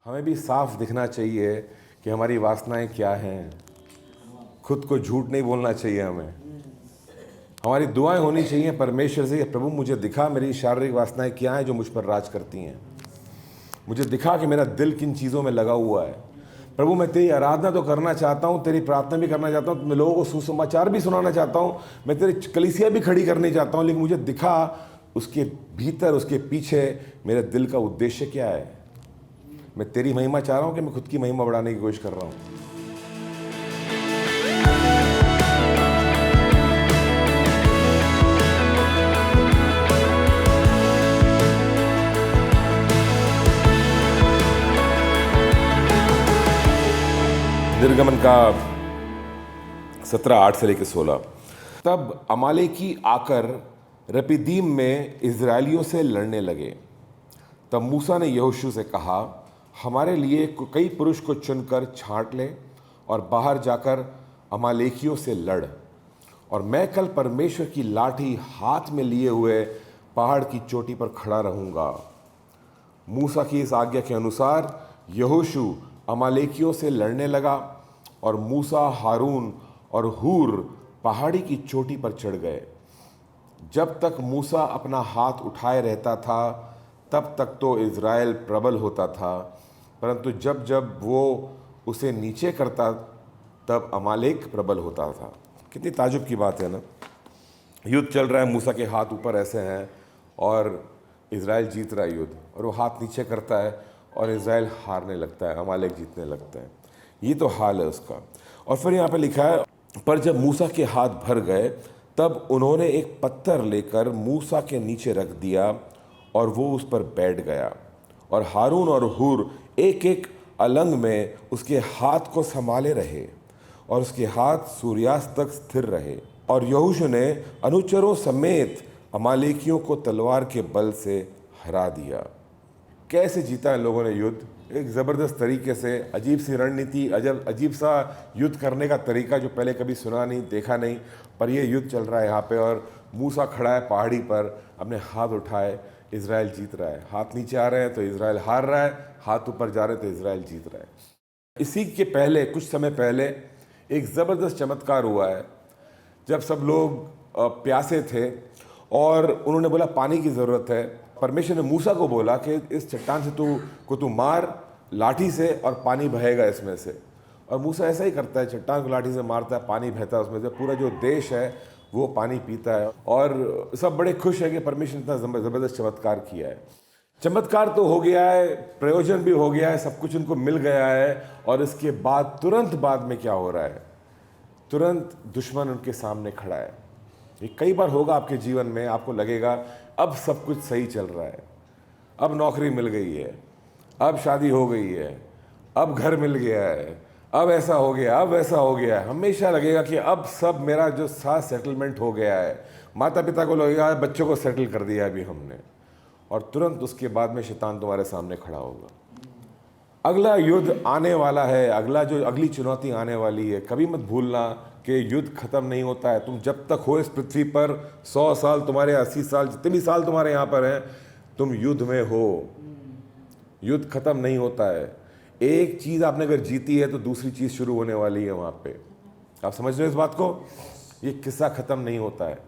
हमें भी साफ दिखना चाहिए कि हमारी वासनाएं क्या हैं। खुद को झूठ नहीं बोलना चाहिए हमें। हमारी दुआएं होनी चाहिए परमेश्वर से, प्रभु मुझे दिखा मेरी शारीरिक वासनाएं क्या हैं जो मुझ पर राज करती हैं। मुझे दिखा कि मेरा दिल किन चीज़ों में लगा हुआ है। प्रभु मैं तेरी आराधना तो करना चाहता हूँ, तेरी प्रार्थना भी करना चाहता हूँ, मैं लोगों को सुसमाचार भी सुनाना चाहता हूँ, मैं तेरी कलीसिया भी खड़ी करनी चाहता हूँ, लेकिन मुझे दिखा उसके भीतर, उसके पीछे मेरे दिल का उद्देश्य क्या है। मैं तेरी महिमा चाह रहा हूँ कि मैं खुद की महिमा बढ़ाने की कोशिश कर रहा हूँ। निर्गमन का 17:8 से लेकर 16। तब अमालेकी आकर रपीदीम में इजरायलियों से लड़ने लगे। तब मूसा ने यहोशू से कहा, हमारे लिए कई पुरुष को चुनकर छांट ले और बाहर जाकर अमालेकियों से लड़, और मैं कल परमेश्वर की लाठी हाथ में लिए हुए पहाड़ की चोटी पर खड़ा रहूंगा। मूसा की इस आज्ञा के अनुसार यहोशू अमालेकियों से लड़ने लगा, और मूसा, हारून और हूर पहाड़ी की चोटी पर चढ़ गए। जब तक मूसा अपना हाथ उठाए रहता था तब तक तो इज़राइल प्रबल होता था, परंतु जब जब वो उसे नीचे करता तब अमालेक प्रबल होता था। कितनी ताजुब की बात है ना। युद्ध चल रहा है, मूसा के हाथ ऊपर ऐसे हैं और इज़राइल जीत रहा है युद्ध, और वो हाथ नीचे करता है और इज़राइल हारने लगता है, अमालेक जीतने लगता है। ये तो हाल है उसका। और फिर यहाँ पे लिखा है, पर जब मूसा के हाथ भर गए तब उन्होंने एक पत्थर लेकर मूसा के नीचे रख दिया और वो उस पर बैठ गया, और हारून और हूर एक एक अलंग में उसके हाथ को संभाले रहे, और उसके हाथ सूर्यास्त तक स्थिर रहे। और यहोशू ने अनुचरों समेत अमालेकियों को तलवार के बल से हरा दिया। कैसे जीता इन लोगों ने युद्ध? एक ज़बरदस्त तरीके से, अजीब सी रणनीति, अजीब सा युद्ध करने का तरीका जो पहले कभी सुना नहीं, देखा नहीं। पर ये युद्ध चल रहा है यहाँ पे, और मूसा खड़ा है पहाड़ी पर, अपने हाथ उठाए, इज़राइल जीत रहा है। हाथ नीचे आ रहे हैं तो इज़राइल हार रहा है, हाथ ऊपर जा रहे हैं तो इज़राइल जीत रहा है। इसी के पहले, कुछ समय पहले एक ज़बरदस्त चमत्कार हुआ है, जब सब लोग प्यासे थे और उन्होंने बोला पानी की ज़रूरत है। परमेश्वर ने मूसा को बोला कि इस चट्टान से तू मार लाठी से और पानी बहेगा इसमें से। और मूसा ऐसा ही करता है, चट्टान को लाठी से मारता है, पानी बहता है उसमें से, पूरा जो देश है वो पानी पीता है। और सब बड़े खुश है कि परमेश्वर ने इतना ज़बरदस्त चमत्कार किया है। चमत्कार तो हो गया है, प्रयोजन भी हो गया है, सब कुछ उनको मिल गया है। और इसके बाद तुरंत बाद में क्या हो रहा है? तुरंत दुश्मन उनके सामने खड़ा है। ये कई बार होगा आपके जीवन में, आपको लगेगा अब सब कुछ सही चल रहा है, अब नौकरी मिल गई है, अब शादी हो गई है, अब घर मिल गया है, अब ऐसा हो गया, अब वैसा हो गया है। हमेशा लगेगा कि अब सब मेरा जो साथ सेटलमेंट हो गया है। माता पिता को लगेगा बच्चों को सेटल कर दिया अभी हमने, और तुरंत उसके बाद में शैतान तुम्हारे सामने खड़ा होगा। अगला युद्ध आने वाला है, अगली चुनौती आने वाली है। कभी मत भूलना कि युद्ध खत्म नहीं होता है। तुम जब तक हो इस पृथ्वी पर, 100 साल तुम्हारे, 80 साल, जितने भी साल तुम्हारे यहाँ पर हैं, तुम युद्ध में हो। युद्ध खत्म नहीं होता है। एक चीज़ आपने अगर जीती है तो दूसरी चीज़ शुरू होने वाली है वहाँ पे। आप समझ रहे हो इस बात को? ये किस्सा खत्म नहीं होता है।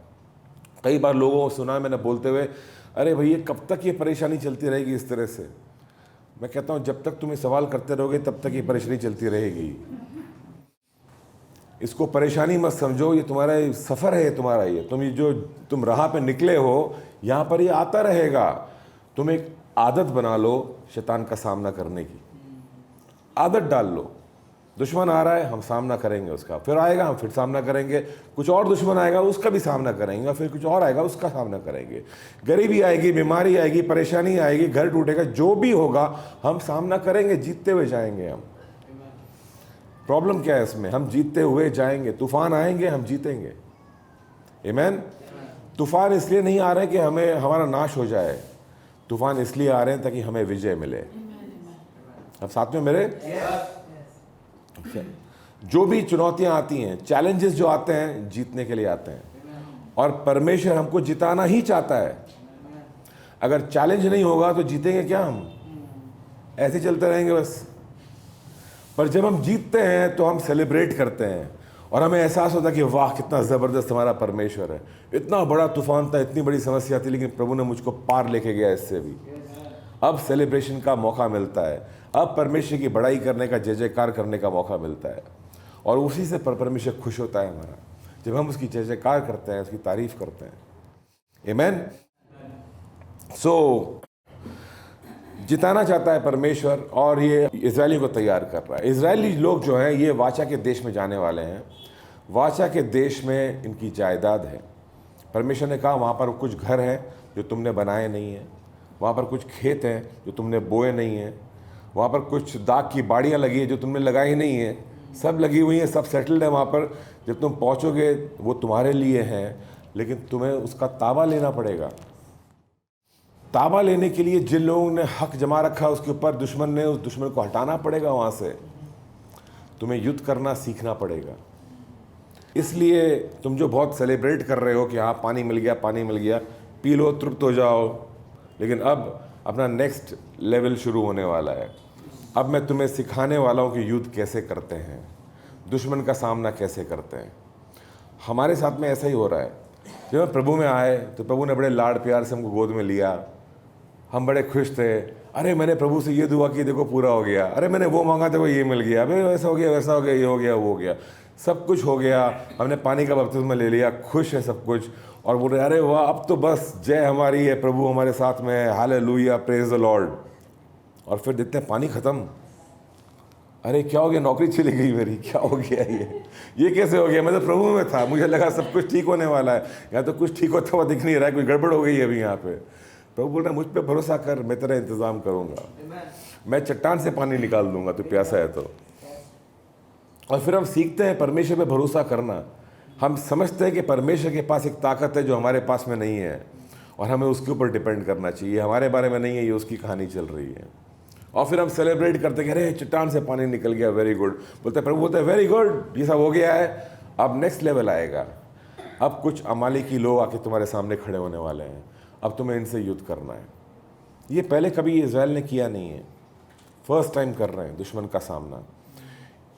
कई बार लोगों को सुना मैंने बोलते हुए, अरे भैया कब तक ये परेशानी चलती रहेगी इस तरह से? मैं कहता हूँ जब तक तुम ये सवाल करते रहोगे तब तक ये परेशानी चलती रहेगी। इसको परेशानी मत समझो, ये तुम्हारा सफ़र है, तुम्हारा ये तुम राह पे निकले हो, यहाँ पर ये आता रहेगा। तुम एक आदत बना लो शैतान का सामना करने की, आदत डाल लो। दुश्मन आ रहा है, हम सामना करेंगे उसका, फिर आएगा हम फिर सामना करेंगे, कुछ और दुश्मन आएगा उसका भी सामना करेंगे, फिर कुछ और आएगा उसका सामना करेंगे। गरीबी आएगी, बीमारी आएगी, परेशानी आएगी, घर टूटेगा, जो भी होगा हम सामना करेंगे, जीतते हुए जाएंगे हम। प्रॉब्लम क्या है इसमें? हम जीतते हुए जाएंगे। तूफान आएंगे, हम जीतेंगे। आमीन। तूफान इसलिए नहीं आ रहे कि हमारा नाश हो जाए, तूफान इसलिए आ रहे हैं ताकि हमें विजय मिले। अब साथ में मेरे जो भी चुनौतियां आती हैं, चैलेंजेस जो आते हैं, जीतने के लिए आते हैं, और परमेश्वर हमको जिताना ही चाहता है। अगर चैलेंज नहीं होगा तो जीतेंगे क्या हम? ऐसे चलते रहेंगे बस। पर जब हम जीतते हैं तो हम सेलिब्रेट करते हैं और हमें एहसास होता है कि वाह कितना ज़बरदस्त हमारा परमेश्वर है, इतना बड़ा तूफान था, इतनी बड़ी समस्या थी, लेकिन प्रभु ने मुझको पार लेके गया इससे भी। अब सेलिब्रेशन का मौका मिलता है, अब परमेश्वर की बड़ाई करने का, जय जयकार करने का मौका मिलता है, और उसी से परमेश्वर खुश होता है हमारा, जब हम उसकी जय जयकार करते हैं, उसकी तारीफ करते हैं। आमीन। सो जिताना चाहता है परमेश्वर, और ये इजरायली को तैयार कर रहा है। इजरायली लोग जो हैं ये वाचा के देश में जाने वाले हैं। वाचा के देश में इनकी जायदाद है। परमेश्वर ने कहा वहाँ पर कुछ घर हैं जो तुमने बनाए नहीं हैं, वहाँ पर कुछ खेत हैं जो तुमने बोए नहीं हैं, वहाँ पर कुछ दाख की बाड़ियाँ लगी हैं जो तुमने लगाई नहीं हैं, सब लगी हुई हैं, सब सेटल्ड है वहाँ पर। जब तुम पहुँचोगे वो तुम्हारे लिए हैं, लेकिन तुम्हें उसका ताबा लेना पड़ेगा। ताबा लेने के लिए जिन लोगों ने हक जमा रखा उसके ऊपर, दुश्मन ने, उस दुश्मन को हटाना पड़ेगा वहाँ से। तुम्हें युद्ध करना सीखना पड़ेगा। इसलिए तुम जो बहुत सेलिब्रेट कर रहे हो कि हाँ पानी मिल गया, पानी मिल गया, पी लो, तृप्त हो जाओ, लेकिन अब अपना नेक्स्ट लेवल शुरू होने वाला है। अब मैं तुम्हें सिखाने वाला हूँ कि युद्ध कैसे करते हैं, दुश्मन का सामना कैसे करते हैं। हमारे साथ में ऐसा ही हो रहा है। जब हम प्रभु में आए तो प्रभु ने बड़े लाड प्यार से हमको गोद में लिया, हम बड़े खुश थे। अरे मैंने प्रभु से ये दुआ की, देखो पूरा हो गया। अरे मैंने वो मांगा, देखो ये मिल गया। अरे वैसा हो गया, वैसा हो गया, ये हो गया, वो हो गया, सब कुछ हो गया। हमने पानी का बपतिस्मा ले लिया, खुश है सब कुछ, और बोल रहे अरे वाह अब तो बस जय हमारी है, प्रभु हमारे साथ में है, हालेलुया, प्रेज द लॉर्ड। और फिर देखते हैं पानी ख़त्म। अरे क्या हो गया, नौकरी चली गई मेरी, क्या हो गया ये कैसे हो गया? मैं तो प्रभु में था, मुझे लगा सब कुछ ठीक होने वाला है, यहाँ तो कुछ ठीक होता हुआ दिख नहीं रहा है, कुछ गड़बड़ हो गई है अभी यहाँ पे। प्रभु बोल रहा है मुझ पर भरोसा कर, मैं तेरा इंतज़ाम करूँगा, मैं चट्टान से पानी निकाल दूंगा, तू प्यासा है तो। और फिर हम सीखते हैं परमेश्वर पे भरोसा करना। हम समझते हैं कि परमेश्वर के पास एक ताकत है जो हमारे पास में नहीं है, और हमें उसके ऊपर डिपेंड करना चाहिए। हमारे बारे में नहीं है, ये उसकी कहानी चल रही है। और फिर हम सेलिब्रेट करते हैं, अरे चट्टान से पानी निकल गया, वेरी गुड। बोलते प्रभु बोलते हैं वेरी गुड, ये सब हो गया है, अब नेक्स्ट लेवल आएगा। अब कुछ अमालेकी लोग आके तुम्हारे सामने खड़े होने वाले हैं, अब तुम्हें इनसे युद्ध करना है। ये पहले कभी इजराइल ने किया नहीं है, फर्स्ट टाइम कर रहे हैं दुश्मन का सामना।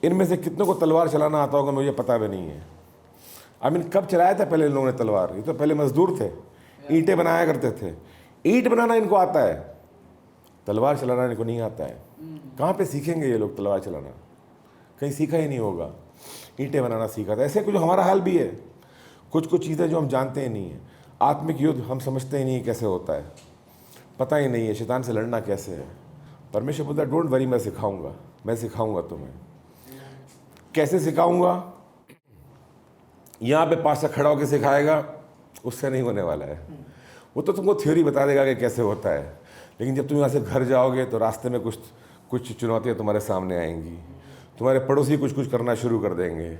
इनमें से कितनों को तलवार चलाना आता होगा मुझे पता भी नहीं है। आई मीन कब चलाया था पहले इन लोगों ने तलवार? ये तो पहले मजदूर थे, ईंटें बनाया करते थे। ईंट बनाना इनको आता है, तलवार चलाना इनको नहीं आता है। कहाँ पे सीखेंगे ये लोग तलवार चलाना? कहीं सीखा ही नहीं होगा। ईंटें बनाना सीखा था। ऐसे कुछ हमारा हाल भी है, कुछ कुछ चीज़ें जो हम जानते ही नहीं है। आत्मिक युद्ध हम समझते ही नहीं कैसे होता है, पता ही नहीं है शैतान से लड़ना कैसे है। परमेश्वर बोलता है डोंट वरी, मैं सिखाऊंगा तुम्हें। कैसे सिखाऊंगा? यहाँ पे पास्टर खड़ा होकर सिखाएगा, उससे नहीं होने वाला है। वो तो तुमको थ्योरी बता देगा कि कैसे होता है, लेकिन जब तुम यहाँ से घर जाओगे तो रास्ते में कुछ चुनौतियाँ तुम्हारे सामने आएंगी। तुम्हारे पड़ोसी कुछ कुछ करना शुरू कर देंगे,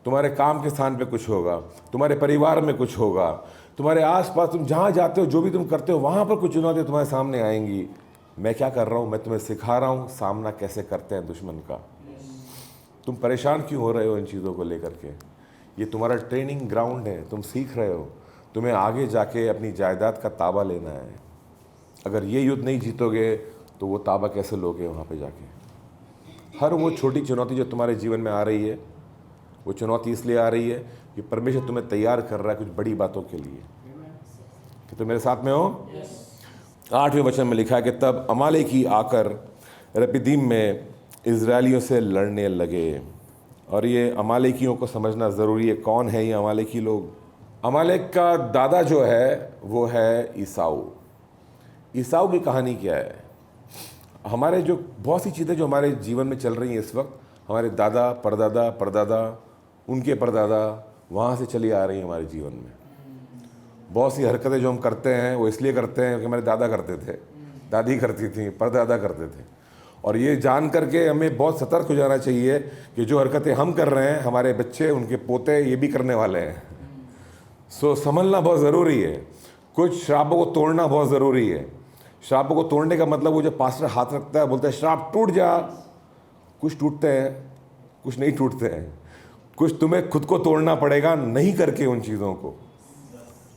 तुम्हारे काम के स्थान पे कुछ होगा, तुम्हारे परिवार में कुछ होगा, तुम्हारे आसपास तुम जहाँ जाते हो, जो भी तुम करते हो, वहाँ पर कुछ चुनौतियाँ तुम्हारे सामने आएंगी। मैं क्या कर रहा हूँ? मैं तुम्हें सिखा रहा हूँ सामना कैसे करते हैं दुश्मन का। तुम परेशान क्यों हो रहे हो इन चीज़ों को लेकर के? ये तुम्हारा ट्रेनिंग ग्राउंड है, तुम सीख रहे हो। तुम्हें आगे जाके अपनी जायदाद का ताबा लेना है। अगर ये युद्ध नहीं जीतोगे तो वो ताबा कैसे लोगे वहाँ पे जाके? हर वो छोटी चुनौती जो तुम्हारे जीवन में आ रही है, वो चुनौती इसलिए आ रही है कि परमेश्वर तुम्हें तैयार कर रहा है कुछ बड़ी बातों के लिए। कि तुम मेरे साथ में हो? 8वें वचन में लिखा है कि तब अमालेकी आकर रपीदीम में इजरायलियों से लड़ने लगे। और ये अमालेकियों को समझना ज़रूरी है। कौन है ये अमालेकी लोग? अमालेक का दादा जो है वो है ईसाऊ। ईसाऊ की कहानी क्या है? हमारे जो बहुत सी चीज़ें जो हमारे जीवन में चल रही हैं इस वक्त, हमारे दादा परदादा उनके परदादा वहाँ से चली आ रही हैं हमारे जीवन में। बहुत सी हरकतें जो हम करते हैं वो इसलिए करते हैं कि हमारे दादा करते थे, दादी करती थी, परदादा करते थे। और ये जान करके हमें बहुत सतर्क हो जाना चाहिए कि जो हरकतें हम कर रहे हैं हमारे बच्चे, उनके पोते ये भी करने वाले हैं। सो संभलना बहुत ज़रूरी है। कुछ श्रापों को तोड़ना बहुत ज़रूरी है। श्रापों को तोड़ने का मतलब वो जो पास्टर हाथ रखता है, बोलता है श्राप टूट जा। कुछ टूटते हैं, कुछ नहीं टूटते हैं। कुछ तुम्हें खुद को तोड़ना पड़ेगा नहीं करके उन चीज़ों को।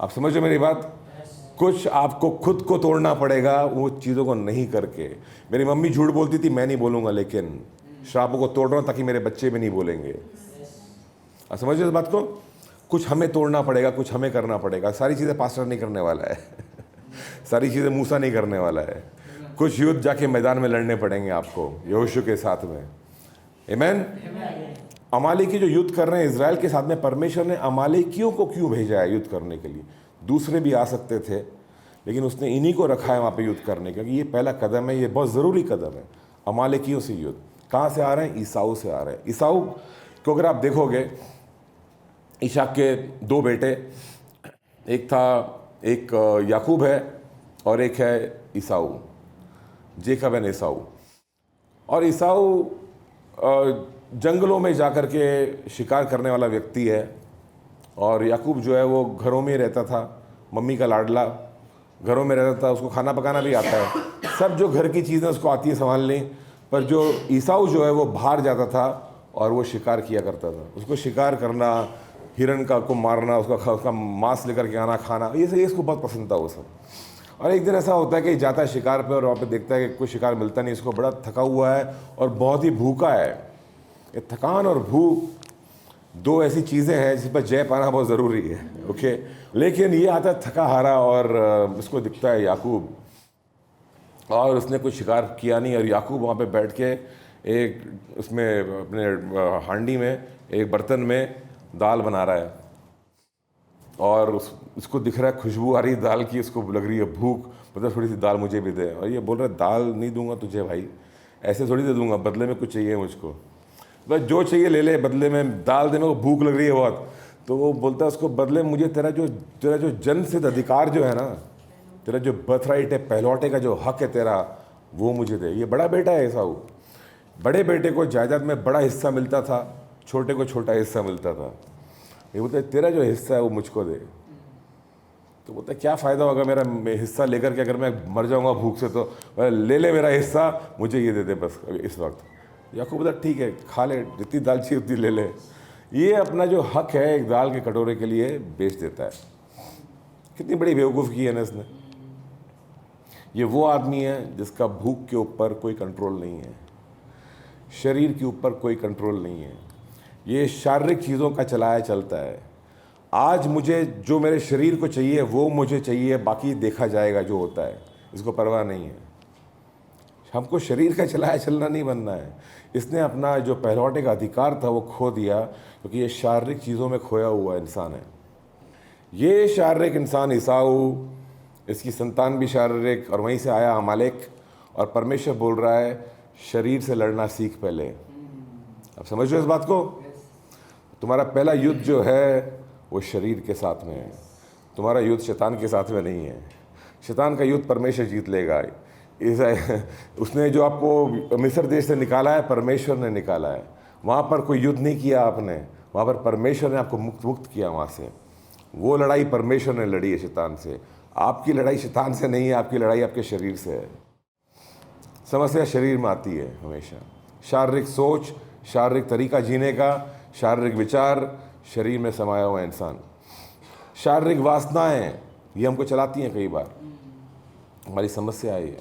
आप समझो मेरी बात? कुछ आपको खुद को तोड़ना पड़ेगा वो चीज़ों को नहीं करके। मेरी मम्मी झूठ बोलती थी, मैं नहीं बोलूँगा, लेकिन श्रापों को तोड़ रहा हूँ ताकि मेरे बच्चे भी नहीं बोलेंगे। आप समझिए इस बात को, कुछ हमें तोड़ना पड़ेगा, कुछ हमें करना पड़ेगा। सारी चीज़ें पास्टर नहीं करने वाला है सारी चीज़ें मूसा नहीं करने वाला है। कुछ युद्ध जाके मैदान में लड़ने पड़ेंगे आपको यहोशू के साथ में। आमीन। अमालेकी जो युद्ध कर रहे हैं इजराइल के साथ में, परमेश्वर ने अमालेकियों को क्यों भेजा है युद्ध करने के लिए? दूसरे भी आ सकते थे, लेकिन उसने इन्हीं को रखा है वहाँ पे युद्ध करने, क्योंकि ये पहला कदम है, ये बहुत ज़रूरी कदम है। अमालेकियों से युद्ध कहाँ से आ रहे हैं? ईसाऊ से आ रहे हैं। ईसाऊ को अगर आप देखोगे, ईशाक के दो बेटे, एक याकूब है और एक है ईसाऊ, जेकब एंड ईसाऊ। और ईसाऊ जंगलों में जाकर के शिकार करने वाला व्यक्ति है, और याकूब जो है वो घरों में रहता था, मम्मी का लाडला, घरों में रहता था, उसको खाना पकाना भी आता है, सब जो घर की चीज़ें उसको आती है संभालनी। पर जो ईसाऊ जो है वो बाहर जाता था और वो शिकार किया करता था। उसको शिकार करना, हिरन को मारना, उसका मांस लेकर के आना, खाना, ये सब इसको बहुत पसंद था वो सब। और एक दिन ऐसा होता है कि जाता है शिकार पे और वहाँ पे देखता है कि कोई शिकार मिलता नहीं, इसको बड़ा थका हुआ है और बहुत ही भूखा है। ये थकान और भूख दो ऐसी चीज़ें हैं जिस पर जय पाना बहुत ज़रूरी है, ओके। लेकिन ये आता है थका हारा और इसको दिखता है याकूब, और उसने कुछ शिकार किया नहीं, और याकूब वहाँ पे बैठ के एक उसमें अपने हांडी में, एक बर्तन में दाल बना रहा है, और उसको दिख रहा है खुशबू आ रही है दाल की, उसको लग रही है भूख, मतलब थोड़ी सी दाल मुझे भी दे। और ये बोल रहा है दाल नहीं दूंगा तुझे भाई, ऐसे थोड़ी दे दूंगा, बदले में कुछ चाहिए मुझको, बस जो चाहिए ले ले, बदले में दाल दे, मेरे को भूख लग रही है बहुत। तो वो बोलता है उसको, बदले में मुझे तेरा जो जन्म सिद्ध अधिकार जो है ना, तेरा जो बर्थ राइट है, पहलौटे का जो हक है तेरा, वो मुझे दे। ये बड़ा बेटा है ईसाऊ, बड़े बेटे को जायदाद में बड़ा हिस्सा मिलता था, छोटे को छोटा हिस्सा मिलता था। ये बोलता है तेरा जो हिस्सा है वो मुझको दे। तो बोलता है क्या फ़ायदा होगा मेरा हिस्सा लेकर के, अगर मैं मर जाऊंगा भूख से, तो ले ले मेरा हिस्सा, मुझे ये दे दे बस इस वक्त। याकूब बोलता ठीक है, खा ले, जितनी दाल चाहिए उतनी ले ले। ये अपना जो हक है एक दाल के कटोरे के लिए बेच देता है। कितनी बड़ी बेवकूफ़ की है ना इसने। ये वो आदमी है जिसका भूख के ऊपर कोई कंट्रोल नहीं है, शरीर के ऊपर कोई कंट्रोल नहीं है, ये शारीरिक चीज़ों का चलाया चलता है। आज मुझे जो मेरे शरीर को चाहिए वो मुझे चाहिए, बाकी देखा जाएगा जो होता है, इसको परवाह नहीं है। हमको शरीर का चलाया चलना नहीं बनना है। इसने अपना जो पहलौटे का अधिकार था वो खो दिया, क्योंकि ये शारीरिक चीज़ों में खोया हुआ इंसान है। ये शारीरिक इंसान ईसाऊ, इसकी संतान भी शारीरिक, और वहीं से आया अमालेक। और परमेश्वर बोल रहा है शरीर से लड़ना सीख पहले। अब समझ लो इस बात को, तुम्हारा पहला युद्ध जो है वो शरीर के साथ में है, तुम्हारा युद्ध शैतान के साथ में नहीं है। शैतान का युद्ध परमेश्वर जीत लेगा। उसने जो आपको मिस्र देश से निकाला है, परमेश्वर ने निकाला है। वहाँ पर कोई युद्ध नहीं किया आपने, वहाँ पर परमेश्वर ने आपको मुक्त किया वहाँ से। वो लड़ाई परमेश्वर ने लड़ी है शैतान से। आपकी लड़ाई शैतान से नहीं है, आपकी लड़ाई आपके शरीर से है। समस्या शरीर में आती है हमेशा। शारीरिक सोच, शारीरिक तरीका जीने का, शारीरिक विचार, शरीर में समाया हुआ इंसान, शारीरिक वासनाएं, ये हमको चलाती हैं कई बार। हमारी समस्या है ये।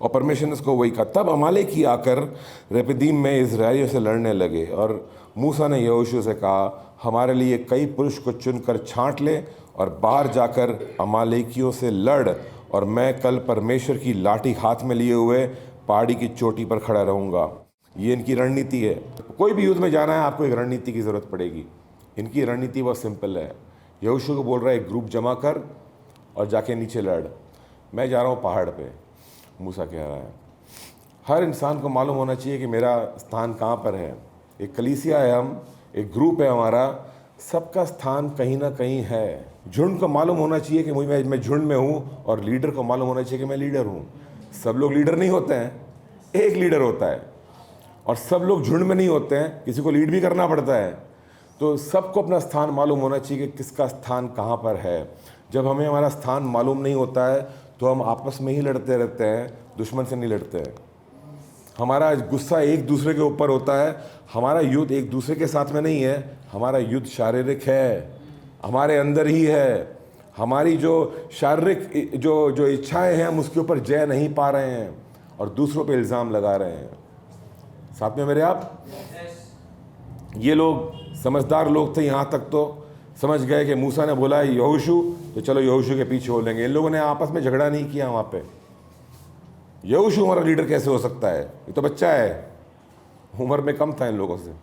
और परमेश्वर ने इसको वही कहा। तब अमालेकी आकर रेपिदीम में इजराइलियों से लड़ने लगे, और मूसा ने यहोशू से कहा हमारे लिए कई पुरुष को चुनकर छांट ले और बाहर जाकर अमालेकियों से लड़, और मैं कल परमेश्वर की लाठी हाथ में लिए हुए पहाड़ी की चोटी पर खड़ा रहूँगा। ये इनकी रणनीति है। कोई भी युद्ध में जाना है आपको एक रणनीति की ज़रूरत पड़ेगी। इनकी रणनीति बहुत सिंपल है। यहोशू को बोल रहा है एक ग्रुप जमा कर और जाके नीचे लड़, मैं जा रहा हूँ पहाड़ पे। मूसा कह रहा है हर इंसान को मालूम होना चाहिए कि मेरा स्थान कहाँ पर है। एक कलीसिया है, हम एक ग्रुप है हमारा, सबका स्थान कहीं ना कहीं है। झुंड को मालूम होना चाहिए कि मैं झुंड में हूँ, और लीडर को मालूम होना चाहिए कि मैं लीडर हूँ। सब लोग लीडर नहीं होते हैं, एक लीडर होता है, और सब लोग झुंड में नहीं होते हैं, किसी को लीड भी करना पड़ता है। तो सबको अपना स्थान मालूम होना चाहिए कि किसका स्थान कहाँ पर है। जब हमें हमारा स्थान मालूम नहीं होता है तो हम आपस में ही लड़ते रहते हैं, दुश्मन से नहीं लड़ते हैं। हमारा गुस्सा एक दूसरे के ऊपर होता है। हमारा युद्ध एक दूसरे के साथ में नहीं है, हमारा युद्ध शारीरिक है, हमारे अंदर ही है। हमारी जो शारीरिक जो जो इच्छाएं हैं हम उसके ऊपर जय नहीं पा रहे हैं और दूसरों पे इल्ज़ाम लगा रहे हैं। साथ में मेरे आप, ये लोग समझदार लोग थे, यहाँ तक तो समझ गए कि मूसा ने बोला यहोशू, तो चलो यहोशू के पीछे हो लेंगे। इन लोगों ने आपस में झगड़ा नहीं किया वहाँ पे। यहोशू हमारा लीडर कैसे हो सकता है, ये तो बच्चा है, उम्र में कम था इन लोगों से,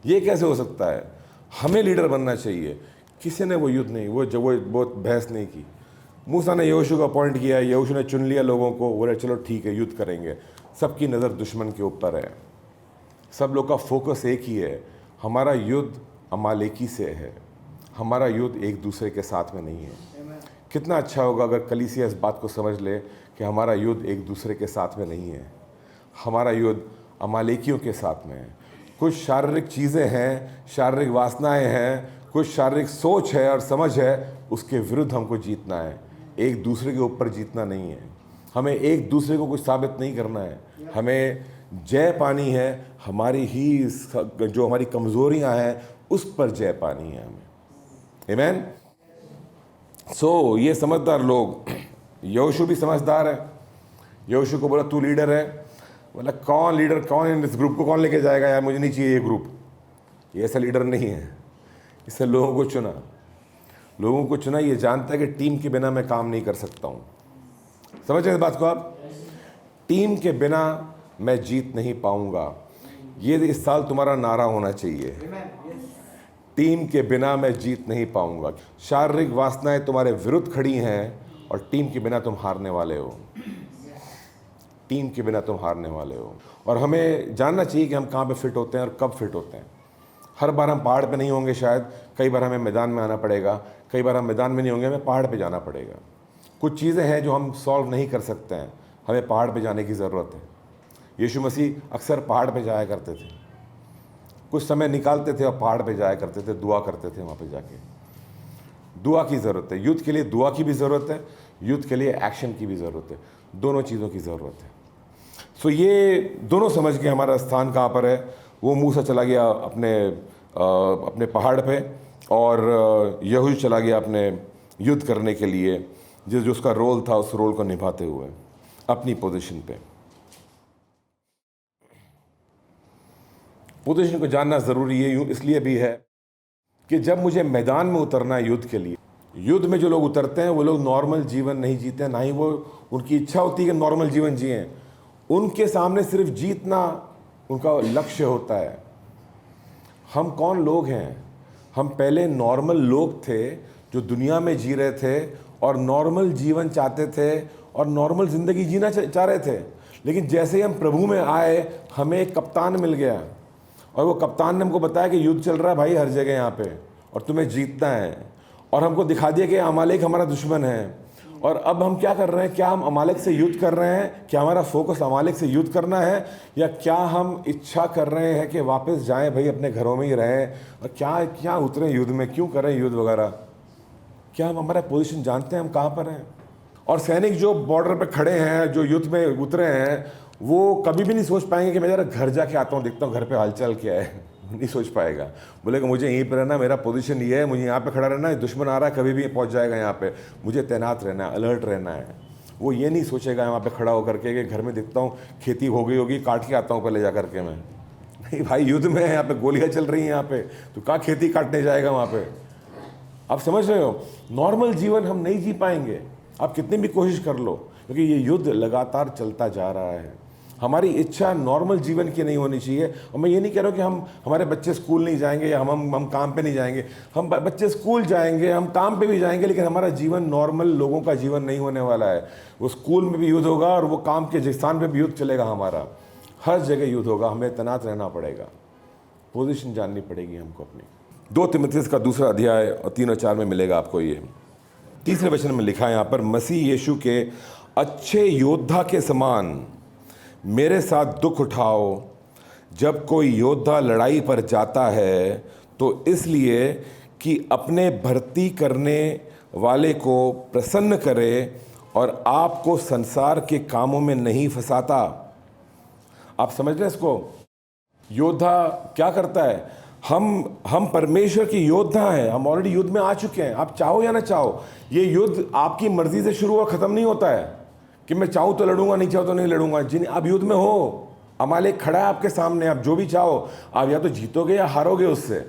ये कैसे हो सकता है, हमें लीडर बनना चाहिए। किसी ने वो युद्ध नहीं, वो बहुत बहस नहीं की। मूसा ने यहोशू को अपॉइंट किया, यहोशू ने चुन लिया लोगों को, बोले चलो ठीक है युद्ध करेंगे। सबकी नज़र दुश्मन के ऊपर है, सब लोग का फोकस एक ही है, हमारा युद्ध अमालेकी से है, हमारा युद्ध एक दूसरे के साथ में नहीं है। कितना अच्छा होगा अगर कलीसिया इस बात को समझ ले कि हमारा युद्ध एक दूसरे के साथ में नहीं है, हमारा युद्ध अमालेकियों के साथ में है। कुछ शारीरिक चीज़ें हैं, शारीरिक वासनाएं हैं, कुछ शारीरिक सोच है और समझ है, उसके विरुद्ध हमको जीतना है, एक दूसरे के ऊपर जीतना नहीं है। हमें एक दूसरे को कुछ साबित नहीं करना है, हमें जय पानी है, हमारी ही जो हमारी कमज़ोरियां हैं उस पर जय पानी है हमें। आमीन। सो ये समझदार लोग, यहोशू भी समझदार है। यहोशू को बोला तू लीडर है, बोला कौन लीडर, कौन इस ग्रुप को कौन लेके जाएगा यार, मुझे नहीं चाहिए ये ग्रुप, ये ऐसा लीडर नहीं है। इससे लोगों को चुना, लोगों को चुना, ये जानता है कि टीम के बिना मैं काम नहीं कर सकता हूँ। समझ रहे इस बात को आप, टीम के बिना मैं जीत नहीं पाऊंगा। ये इस साल तुम्हारा नारा होना चाहिए, टीम के बिना मैं जीत नहीं पाऊंगा। शारीरिक वासनाएं तुम्हारे विरुद्ध खड़ी हैं और टीम के बिना तुम हारने वाले हो, टीम के बिना तुम हारने वाले हो। और हमें जानना चाहिए कि हम कहाँ पे फिट होते हैं और कब फिट होते हैं। हर बार हम पहाड़ पे नहीं होंगे, शायद कई बार हमें मैदान में आना पड़ेगा, कई बार हम मैदान में नहीं होंगे, हमें पहाड़ पे जाना पड़ेगा। कुछ चीज़ें हैं जो हम सॉल्व नहीं कर सकते हैं, हमें पहाड़ पे जाने की ज़रूरत है। यीशु मसीह अक्सर पहाड़ पे जाया करते थे, कुछ समय निकालते थे और पहाड़ पे जाया करते थे, दुआ करते थे वहाँ पे जाके। दुआ की ज़रूरत है, युद्ध के लिए दुआ की भी ज़रूरत है, युद्ध के लिए एक्शन की भी ज़रूरत है, दोनों चीज़ों की ज़रूरत है। सो ये दोनों समझ के हमारा स्थान कहाँ पर है। वो मूसा चला गया अपने पहाड़ पे और यहोशू चला गया अपने युद्ध करने के लिए, जो उसका रोल था उस रोल को निभाते हुए अपनी पोजीशन पे। पोजीशन को जानना ज़रूरी है, इसलिए भी है कि जब मुझे मैदान में उतरना है युद्ध के लिए, युद्ध में जो लोग उतरते हैं वो लोग नॉर्मल जीवन नहीं जीते, ना ही वो उनकी इच्छा होती है कि नॉर्मल जीवन जिएं। उनके सामने सिर्फ जीतना उनका लक्ष्य होता है। हम कौन लोग हैं, हम पहले नॉर्मल लोग थे जो दुनिया में जी रहे थे और नॉर्मल जीवन चाहते थे और नॉर्मल ज़िंदगी जीना चाह रहे थे। लेकिन जैसे ही हम प्रभु में आए, हमें एक कप्तान मिल गया और वो कप्तान ने हमको बताया कि युद्ध चल रहा है भाई हर जगह यहाँ पे और तुम्हें जीतना है, और हमको दिखा दिया कि अमालेक हमारा दुश्मन है। और अब हम क्या कर रहे हैं, क्या हम अमालेक से युद्ध कर रहे हैं, क्या हमारा फोकस अमालेक से युद्ध करना है, या क्या हम इच्छा कर रहे हैं कि वापस जाएं भाई अपने घरों में ही रहें, और क्या उतरे युद्ध में, क्यों करें युद्ध वगैरह। क्या हम हमारा पोजीशन जानते हैं, हम कहाँ पर हैं। और सैनिक जो बॉर्डर पर खड़े हैं, जो युद्ध में उतरे हैं, वो कभी भी नहीं सोच पाएंगे कि मैं ज़रा घर जाके आता हूँ, देखता हूँ घर पे हालचाल क्या है। नहीं सोच पाएगा, बोलेगा मुझे यहीं पर रहना, मेरा पोजीशन ये है, मुझे यहाँ पे खड़ा रहना है, दुश्मन आ रहा है कभी भी पहुँच जाएगा यहाँ पे, मुझे तैनात रहना है, अलर्ट रहना है। वो ये नहीं सोचेगा वहाँ पे खड़ा होकर के कि घर में देखता हूँ खेती हो गई होगी, काट के आता हूँ पहले जा करके मैं। नहीं भाई, युद्ध में है, यहाँ पे गोलियाँ चल रही हैं यहाँ पे, तो कहाँ खेती काटने जाएगा वहाँ पे। आप समझ रहे हो, नॉर्मल जीवन हम नहीं जी पाएंगे, आप कितनी भी कोशिश कर लो, क्योंकि ये युद्ध लगातार चलता जा रहा है। हमारी इच्छा नॉर्मल जीवन की नहीं होनी चाहिए। और मैं ये नहीं कह रहा हूँ कि हमारे बच्चे स्कूल नहीं जाएंगे या हम काम पे नहीं जाएंगे, हम बच्चे स्कूल जाएंगे, हम काम पे भी जाएंगे, लेकिन हमारा जीवन नॉर्मल लोगों का जीवन नहीं होने वाला है। वो स्कूल में भी युद्ध होगा और वो काम के स्थान पे भी युद्ध चलेगा, हमारा हर जगह युद्ध होगा। हमें तैनात रहना पड़ेगा, पोजीशन जाननी पड़ेगी हमको अपनी। 2 तीमुथियुस का 2 अध्याय और 3 और 4 में मिलेगा आपको। ये 3 वचन में लिखा है यहाँ पर, मसीह यीशु के अच्छे योद्धा के समान मेरे साथ दुख उठाओ। जब कोई योद्धा लड़ाई पर जाता है तो इसलिए कि अपने भर्ती करने वाले को प्रसन्न करे और आपको संसार के कामों में नहीं फंसाता। आप समझ रहे हैं इसको? योद्धा क्या करता है? हम परमेश्वर के योद्धा हैं, हम ऑलरेडी युद्ध में आ चुके हैं। आप चाहो या ना चाहो, ये युद्ध आपकी मर्जी से शुरू हुआ, खत्म नहीं होता है कि मैं चाहूँ तो लड़ूंगा, नहीं चाहूँ तो नहीं लड़ूंगा। जिन आप युद्ध में हो, अमालेक खड़ा है आपके सामने, आप जो भी चाहो, आप या तो जीतोगे या हारोगे उससे।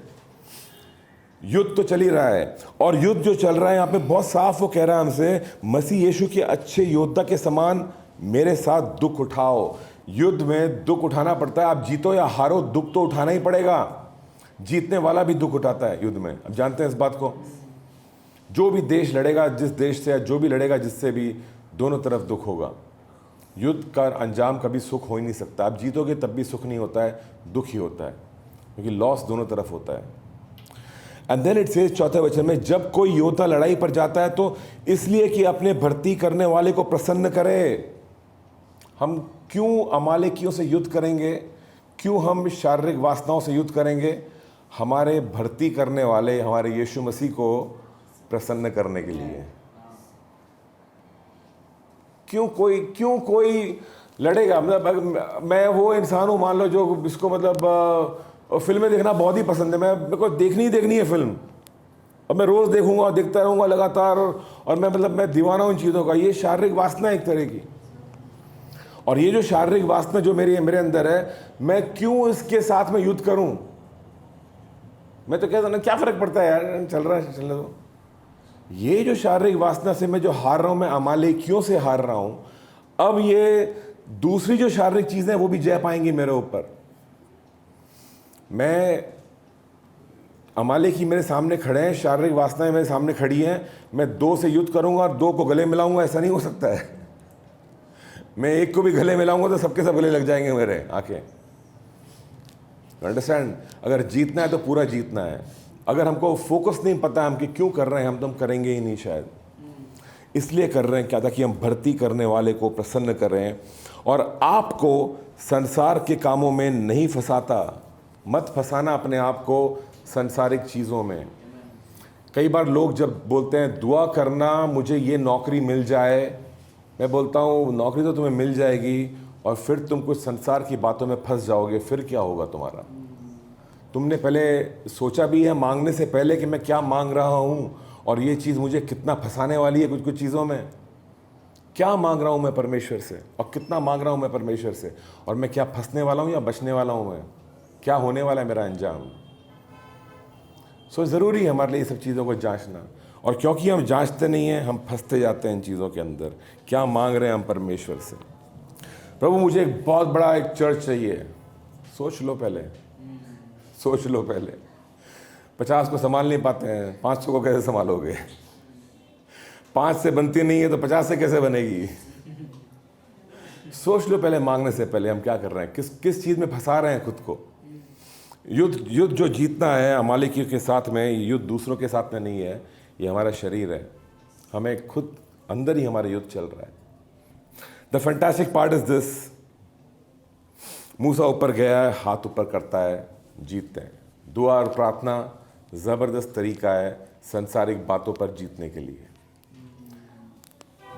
युद्ध तो चल ही रहा है, और युद्ध जो चल रहा है यहाँ पे बहुत साफ वो कह रहा है हमसे, मसीह यीशु के अच्छे योद्धा के समान मेरे साथ दुख उठाओ। युद्ध में दुख उठाना पड़ता है, आप जीतो या हारो, दुख तो उठाना ही पड़ेगा। जीतने वाला भी दुख उठाता है युद्ध में, अब जानते हैं इस बात को। जो भी देश लड़ेगा जिस देश से, या जो भी लड़ेगा जिससे भी, दोनों तरफ दुख होगा। युद्ध का अंजाम कभी सुख हो ही नहीं सकता। आप जीतोगे तब भी सुख नहीं होता है, दुख ही होता है, क्योंकि लॉस दोनों तरफ होता है। एंड देन इट सेज, चौथे वचन में, जब कोई योद्धा लड़ाई पर जाता है तो इसलिए कि अपने भर्ती करने वाले को प्रसन्न करे। हम क्यों अमालेकियों से युद्ध करेंगे? क्यों हम शारीरिक वासनाओं से युद्ध करेंगे? हमारे भर्ती करने वाले हमारे यीशु मसीह को प्रसन्न करने के लिए। क्यों कोई लड़ेगा? मतलब मैं वो इंसान हूँ, मान लो, जो इसको मतलब फिल्में देखना बहुत ही पसंद है। मेरे को देखनी है फिल्म, और मैं रोज़ देखूंगा, देखता रहूँगा लगातार, और मैं दीवाना हूँ इन चीज़ों का। ये शारीरिक वासना है एक तरह की, और ये जो शारीरिक वासना जो मेरे अंदर है, मैं क्यों इसके साथ में युद्ध करूं? मैं तो कहता ना, क्या फ़र्क पड़ता है यार, चल रहा है, चलने दो। ये जो शारीरिक वासना से मैं जो हार रहा हूं, मैं अमालेकियों से हार रहा हूं। अब ये दूसरी जो शारीरिक चीज़ें हैं वो भी जय पाएंगी मेरे ऊपर। मैं अमालेकी मेरे सामने खड़े हैं, शारीरिक वासनाएं मेरे सामने खड़ी हैं, मैं दो से युद्ध करूंगा और दो को गले मिलाऊंगा, ऐसा नहीं हो सकता है। मैं एक को भी गले मिलाऊंगा तो सबके सब गले लग जाएंगे मेरे आके। अंडरस्टैंड? अगर जीतना है तो पूरा जीतना है। अगर हमको फोकस नहीं पता है हम कि क्यों कर रहे हैं, हम तो हम करेंगे ही नहीं शायद। इसलिए कर रहे हैं क्या, ताकि हम भर्ती करने वाले को प्रसन्न कर रहे हैं। और आपको संसार के कामों में नहीं फंसाता। मत फंसाना अपने आप को संसारिक चीज़ों में। कई बार लोग जब बोलते हैं दुआ करना मुझे ये नौकरी मिल जाए, मैं बोलता हूँ नौकरी तो तुम्हें मिल जाएगी, और फिर तुम कुछ संसार की बातों में फंस जाओगे। फिर क्या होगा तुम्हारा? तुमने पहले सोचा भी है मांगने से पहले कि मैं क्या मांग रहा हूँ, और ये चीज़ मुझे कितना फंसाने वाली है कुछ चीज़ों में। क्या मांग रहा हूँ मैं परमेश्वर से, और कितना मांग रहा हूँ मैं परमेश्वर से, और मैं क्या फंसने वाला हूँ या बचने वाला हूँ, मैं क्या होने वाला है मेरा अंजाम। सो ज़रूरी है हमारे लिए ये सब चीज़ों को जांचना। और क्योंकि हम जांचते नहीं हैं, हम फंसते जाते हैं इन चीज़ों के अंदर। क्या मांग रहे हैं हम परमेश्वर से? प्रभु मुझे एक बहुत बड़ा एक चर्च चाहिए। सोच लो पहले, सोच लो पहले। 50 को संभाल नहीं पाते हैं, 500 को कैसे संभालोगे? 5 से बनती नहीं है तो 50 से कैसे बनेगी? सोच लो पहले, मांगने से पहले हम क्या कर रहे हैं, किस चीज़ में फंसा रहे हैं खुद को। युद्ध जो जीतना है अमालेकियों के साथ में, युद्ध दूसरों के साथ में नहीं है, ये हमारा शरीर है। हमें खुद अंदर ही हमारा युद्ध चल रहा है। The fantastic part is this, मूसा ऊपर गया है, हाथ ऊपर करता है, जीतते हैं। दुआ और प्रार्थना ज़बरदस्त तरीका है संसारिक बातों पर जीतने के लिए।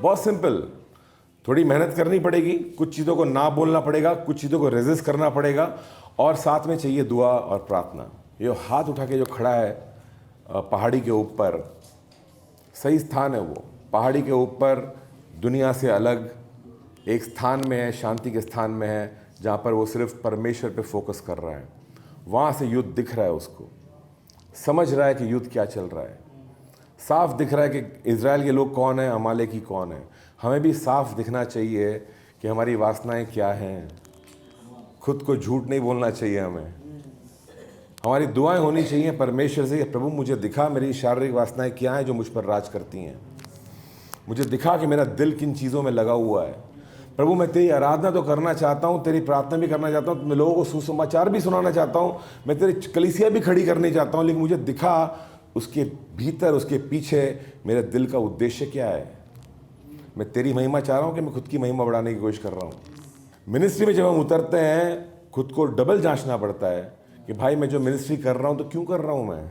बहुत सिंपल, थोड़ी मेहनत करनी पड़ेगी, कुछ चीज़ों को ना बोलना पड़ेगा, कुछ चीज़ों को रेजिस्ट करना पड़ेगा, और साथ में चाहिए दुआ और प्रार्थना। ये हाथ उठा के जो खड़ा है पहाड़ी के ऊपर, सही स्थान है वो। पहाड़ी के ऊपर दुनिया से अलग एक स्थान में है, शांति के स्थान में है, जहाँ पर वो सिर्फ परमेश्वर पे फोकस कर रहा है। वहाँ से युद्ध दिख रहा है उसको, समझ रहा है कि युद्ध क्या चल रहा है। साफ दिख रहा है कि इज़राइल के लोग कौन है, अमालेकी कौन है। हमें भी साफ दिखना चाहिए कि हमारी वासनाएं क्या हैं। खुद को झूठ नहीं बोलना चाहिए हमें। हमारी दुआएं होनी चाहिए परमेश्वर से, प्रभु मुझे दिखा मेरी शारीरिक वासनाएं क्या हैं जो मुझ पर राज करती हैं। मुझे दिखा कि मेरा दिल किन चीज़ों में लगा हुआ है। प्रभु मैं तेरी आराधना तो करना चाहता हूँ, तेरी प्रार्थना भी करना चाहता हूँ, मैं लोगों को सुसमाचार भी सुनाना चाहता हूँ, मैं तेरी कलीसिया भी खड़ी करनी चाहता हूँ, लेकिन मुझे दिखा उसके भीतर, उसके पीछे मेरे दिल का उद्देश्य क्या है। मैं तेरी महिमा चाह रहा हूँ कि मैं खुद की महिमा बढ़ाने की कोशिश कर रहा हूँ। मिनिस्ट्री में जब हम उतरते हैं, खुद को डबल जांचना पड़ता है कि भाई मैं जो मिनिस्ट्री कर रहा हूँ तो क्यों कर रहा हूँ मैं।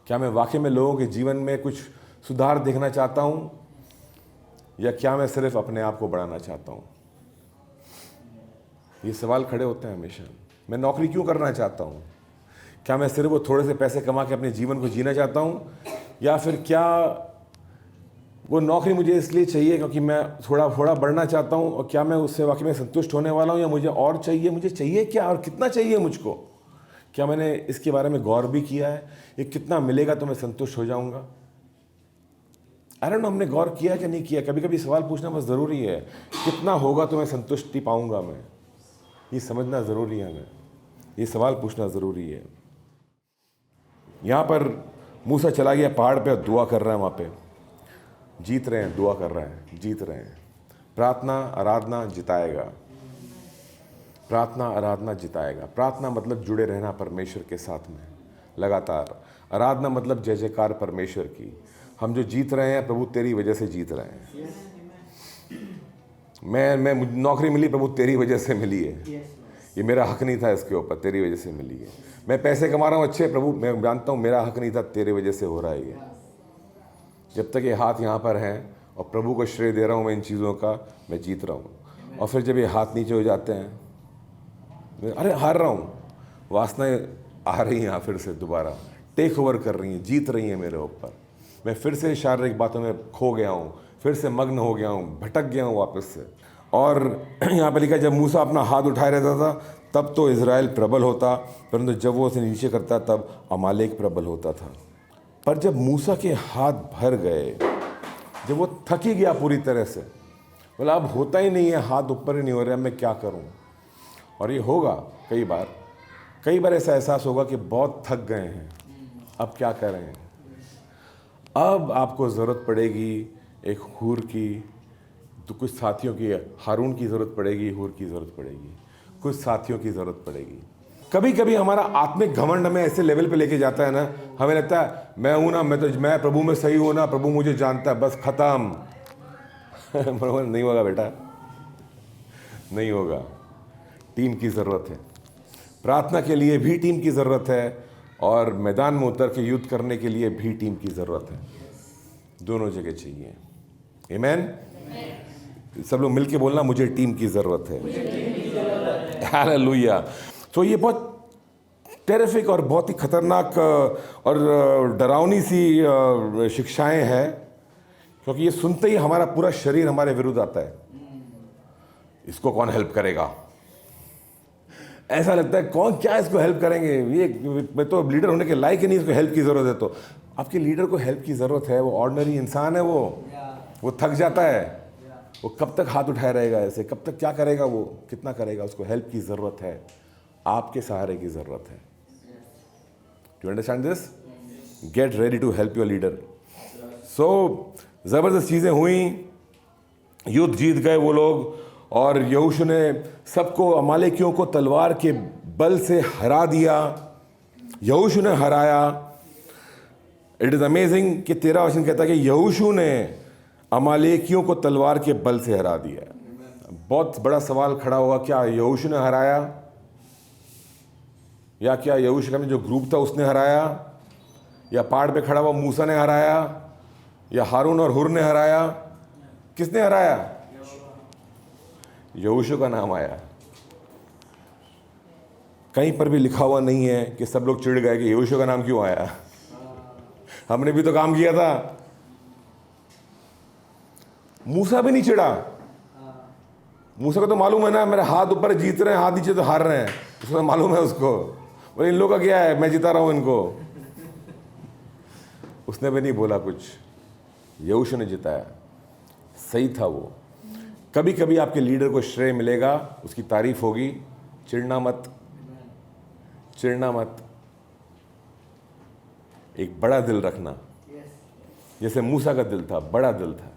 क्या मैं वाकई में लोगों के जीवन में कुछ सुधार देखना चाहता हूँ, या क्या मैं सिर्फ अपने आप को बढ़ाना चाहता हूँ। ये सवाल खड़े होते हैं हमेशा। मैं नौकरी क्यों करना चाहता हूँ? क्या मैं सिर्फ वो थोड़े से पैसे कमा के अपने जीवन को जीना चाहता हूँ, या फिर क्या वो नौकरी मुझे इसलिए चाहिए क्योंकि मैं थोड़ा थोड़ा बढ़ना चाहता हूँ, और क्या मैं उससे वाकई में संतुष्ट होने वाला हूँ, या मुझे और चाहिए, मुझे चाहिए क्या और कितना चाहिए मुझको? क्या मैंने इसके बारे में गौर भी किया है? ये कितना मिलेगा तो मैं संतुष्ट हो जाऊँगा? आई डोंट नो, हमने गौर किया कि नहीं किया? कभी कभी सवाल पूछना बस ज़रूरी है, कितना होगा तो मैं संतुष्टि पाऊँगा मैं? ये समझना ज़रूरी है, हमें ये सवाल पूछना ज़रूरी है। यहाँ पर मूसा चला गया पहाड़ पे और दुआ कर रहा है, वहाँ पे जीत रहे हैं, दुआ कर रहे हैं, जीत रहे हैं। प्रार्थना आराधना जिताएगा, प्रार्थना आराधना जिताएगा। प्रार्थना मतलब जुड़े रहना परमेश्वर के साथ में लगातार। आराधना मतलब जय जयकार परमेश्वर की। हम जो जीत रहे हैं प्रभु तेरी वजह से जीत रहे हैं। मैं नौकरी मिली प्रभु तेरी वजह से मिली है, ये मेरा हक नहीं था, इसके ऊपर तेरी वजह से मिली है। मैं पैसे कमा रहा हूँ अच्छे, प्रभु मैं जानता हूँ मेरा हक नहीं था, तेरे वजह से हो रहा है ये। जब तक ये हाथ यहाँ पर हैं और प्रभु को श्रेय दे रहा हूँ मैं इन चीज़ों का, मैं जीत रहा हूँ। और फिर जब ये हाथ नीचे हो जाते हैं, मैं अरे हार रहा हूँ, वासनाएं आ रही हैं यहाँ फिर से दोबारा टेक ओवर कर रही हैं, जीत रही हैं मेरे ऊपर। मैं फिर से शारीरिक बातों में खो गया हूँ, फिर से मग्न हो गया हूँ, भटक गया हूँ वापस से। और यहाँ पर लिखा जब मूसा अपना हाथ उठाए रहता था तब तो इज़राइल प्रबल होता, परंतु जब वो उसे नीचे करता तब अमालेक प्रबल होता था। पर जब मूसा के हाथ भर गए, जब वो थक ही गया पूरी तरह से, बोला अब होता ही नहीं है, हाथ ऊपर ही नहीं हो रहा, मैं क्या करूं? और ये होगा कई बार ऐसा एहसास होगा कि बहुत थक गए हैं, अब क्या करें? अब आपको ज़रूरत पड़ेगी एक हूर की, तो कुछ साथियों की, हारून की ज़रूरत पड़ेगी, हूर की ज़रूरत पड़ेगी, कुछ साथियों की ज़रूरत पड़ेगी। कभी कभी हमारा आत्मिक घमंड हमें ऐसे लेवल पे लेके जाता है ना, हमें लगता है मैं हूं ना, मैं प्रभु में सही हूं ना, प्रभु मुझे जानता है, बस खत्म। नहीं होगा बेटा, नहीं होगा। टीम की ज़रूरत है, प्रार्थना के लिए भी टीम की ज़रूरत है, और मैदान में उतर के युद्ध करने के लिए भी टीम की ज़रूरत है। दोनों जगह चाहिए। आमीन। सब लोग मिलके बोलना, मुझे टीम की ज़रूरत है। हालेलुया। तो ये बहुत टेरिफिक और बहुत ही खतरनाक और डरावनी सी शिक्षाएं हैं, क्योंकि ये सुनते ही हमारा पूरा शरीर हमारे विरुद्ध आता है। इसको कौन हेल्प करेगा? ऐसा लगता है कौन क्या इसको हेल्प करेंगे, ये मैं तो लीडर होने के लायक ही नहीं, इसको हेल्प की ज़रूरत है। तो आपके लीडर को हेल्प की ज़रूरत है, वो ऑर्डिनरी इंसान है, वो थक जाता है, वो कब तक हाथ उठाए रहेगा ऐसे, कब तक क्या करेगा, वो कितना करेगा? उसको हेल्प की ज़रूरत है, आपके सहारे की ज़रूरत है। Do understand this? Get ready to help your leader. So ज़बरदस्त चीज़ें हुई, युद्ध जीत गए वो लोग, और यहोशू ने सबको, अमालेकियों को तलवार के बल से हरा दिया। यहोशू ने हराया। इट इज़ अमेजिंग कि 13 वचन कहता है कि यहोशू ने अमालेकियों को तलवार के बल से हरा दिया। बहुत बड़ा सवाल खड़ा होगा, क्या यहोशू ने हराया, या क्या यहोशू का जो ग्रुप था उसने हराया, या पहाड़ पे खड़ा हुआ मूसा ने हराया, या हारून और हुर ने हराया? किसने हराया? यहोशू का नाम आया। कहीं पर भी लिखा हुआ नहीं है कि सब लोग चिढ़ गए कि यहोशू का नाम क्यों आया, हमने भी तो काम किया था। मूसा भी नहीं चिढ़ा। मूसा को तो मालूम है ना, मेरे हाथ ऊपर जीत रहे हैं, हाथ नीचे तो हार रहे हैं, उसको मालूम है उसको, बोले इन लोगों का क्या है, मैं जिता रहा हूं इनको। उसने भी नहीं बोला कुछ, यहोशू ने जिताया। सही था वो। कभी कभी आपके लीडर को श्रेय मिलेगा, उसकी तारीफ होगी, चिढ़ना मत, चिढ़ना मत। एक बड़ा दिल रखना, जैसे मूसा का दिल था, बड़ा दिल था।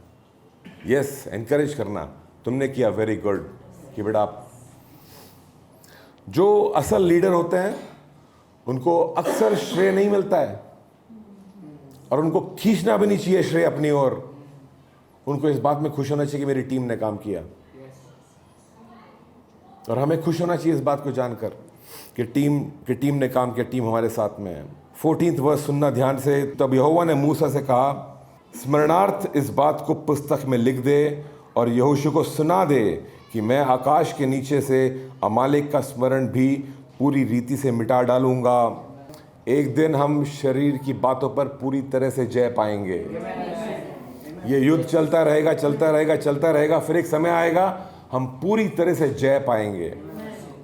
यस, एनकरेज करना, तुमने किया, वेरी गुड, कि बेटा आप। जो असल लीडर होते हैं उनको अक्सर श्रेय नहीं मिलता है, और उनको खींचना भी नहीं चाहिए श्रेय अपनी ओर। उनको इस बात में खुश होना चाहिए कि मेरी टीम ने काम किया, और हमें खुश होना चाहिए इस बात को जानकर कि टीम ने काम किया, टीम हमारे साथ में है। 14th वर्स सुनना ध्यान से। तब यहोवा ने मूसा से कहा, स्मरणार्थ इस बात को पुस्तक में लिख दे और यहोशू को सुना दे कि मैं आकाश के नीचे से अमालेक का स्मरण भी पूरी रीति से मिटा डालूंगा। एक दिन हम शरीर की बातों पर पूरी तरह से जय पाएंगे। ये युद्ध चलता रहेगा, चलता रहेगा, चलता रहेगा, फिर एक समय आएगा हम पूरी तरह से जय पाएंगे।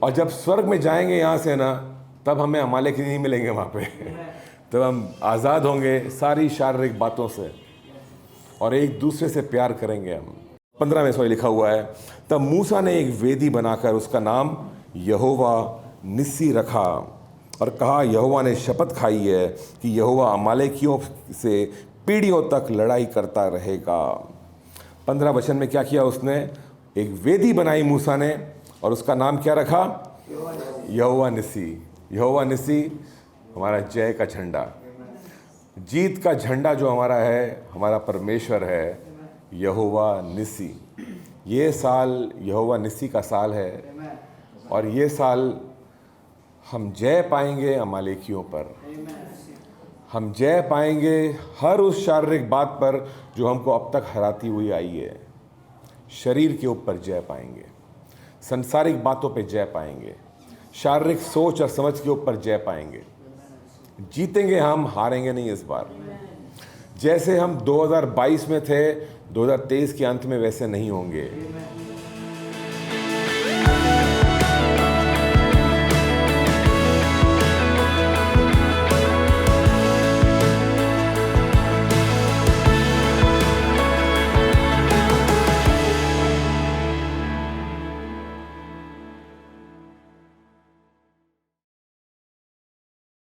और जब स्वर्ग में जाएंगे यहाँ से ना, तब हमें अमालेकी नहीं मिलेंगे वहाँ पे। तब हम आज़ाद होंगे सारी शारीरिक बातों से और एक दूसरे से प्यार करेंगे हम। 15 में इसमें लिखा हुआ है, तब मूसा ने एक वेदी बनाकर उसका नाम यहोवा निस्सी रखा और कहा, यहोवा ने शपथ खाई है कि यहोवा अमालेकियों से पीढ़ियों तक लड़ाई करता रहेगा। 15 वचन में क्या किया उसने? एक वेदी बनाई मूसा ने और उसका नाम क्या रखा? यहोवा निस्सी। यहोवा निस्सी हमारा जय का झंडा, जीत का झंडा जो हमारा है, हमारा परमेश्वर है यहोवा निस्सी। ये साल यहोवा निस्सी का साल है और ये साल हम जय पाएंगे अमालेकियों पर। हम जय पाएंगे हर उस शारीरिक बात पर जो हमको अब तक हराती हुई आई है। शरीर के ऊपर जय पाएंगे, संसारिक बातों पे जय पाएंगे, शारीरिक सोच और समझ के ऊपर जय पाएंगे। जीतेंगे हम, हारेंगे नहीं इस बार। जैसे हम 2022 में थे, 2023 के अंत में वैसे नहीं होंगे।